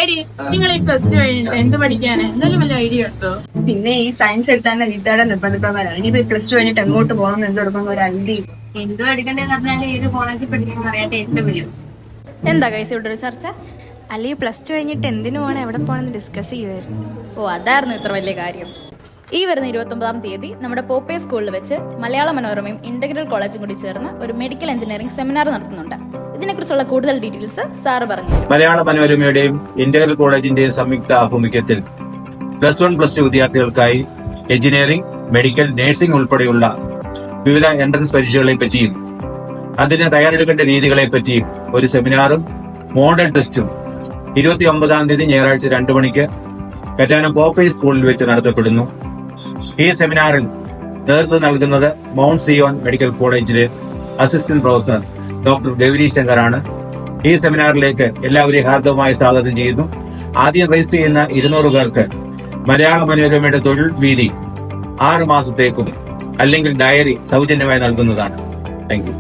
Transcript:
എടി, നിങ്ങൾ ഈ പ്ലസ് ടു കഴിഞ്ഞിട്ട് എന്ത് പഠിക്കാന് എന്തെങ്കിലും വല്ല ഐഡിയ ഉണ്ടോ? പിന്നെ ഈ സയൻസ് എടുത്താൽ വീട്ടുകാരെ നിർബന്ധിപ്പവരാണ്. ഇനിയിപ്പോ പ്ലസ് ടു കഴിഞ്ഞിട്ട് എങ്ങോട്ട് പോകണം എന്തെടുക്കുന്ന ഒരു ഐഡിയ. എന്തോ എടുക്കണ്ടെന്ന് പറഞ്ഞാൽ ഏത് കോളേജിൽ പഠിക്കണം അറിയാത്ത ഏറ്റവും വലിയ എന്താ കൈസ് ഇവിടെ ഒരു ചർച്ച? അല്ലെങ്കിൽ പ്ലസ് ടു കഴിഞ്ഞിട്ട് എന്തിനു പോകണം, എവിടെ പോകണമെന്ന് ഡിസ്കസ് ചെയ്യുമായിരുന്നു. ഓ, അതായിരുന്നു ഇത്ര വലിയ കാര്യം. ഈ വരുന്ന 29-ാം തീയതി നമ്മുടെ പോപ്പേ സ്കൂളിൽ വെച്ച് മലയാള മനോരമയും ഇന്റഗ്രൽ കോളേജും കൂടി ചേർന്ന് ഒരു മെഡിക്കൽ എഞ്ചിനീയറിംഗ് സെമിനാർ നടത്തുന്നുണ്ട്. ഇതിനെക്കുറിച്ചുള്ള കൂടുതൽ ഡീറ്റെയിൽസ് സാറ് പറഞ്ഞു. മലയാള മനോരമയുടെയും ഇന്റഗ്രൽ കോളേജിന്റെയും സംയുക്ത ആഭിമുഖ്യത്തിൽ +1+2 വിദ്യാർത്ഥികൾക്കായി എഞ്ചിനീയറിംഗ്, മെഡിക്കൽ, നഴ്സിംഗ് ഉൾപ്പെടെയുള്ള വിവിധ എൻട്രൻസ് പരീക്ഷകളെ പറ്റിയും അതിന് തയ്യാറെടുക്കേണ്ട രീതികളെ പറ്റിയും ഒരു സെമിനാറും മോഡൽ ടെസ്റ്റും 29-ാം തീയതി ഞായറാഴ്ച 2 മണിക്ക് കറ്റാനം പോപ്പേ സ്കൂളിൽ വെച്ച് നടത്തപ്പെടുന്നു. ഈ സെമിനാറിൽ നേതൃത്വം നൽകുന്നത് മൗണ്ട് സിയോൺ മെഡിക്കൽ കോളേജിലെ അസിസ്റ്റന്റ് പ്രൊഫസർ ഡോക്ടർ ഗൗരി ശങ്കറാണ്. ഈ സെമിനാറിലേക്ക് എല്ലാവരെയും ഹാർദവമായി സ്വാഗതം ചെയ്യുന്നു. ആദ്യം രജിസ്റ്റർ ചെയ്യുന്ന 200 പേർക്ക് മലയാള മനോരമയുടെ തൊഴിൽ വീതി 6 മാസത്തേക്കും അല്ലെങ്കിൽ ഡയറി സൗജന്യമായി നൽകുന്നതാണ്. Thank you.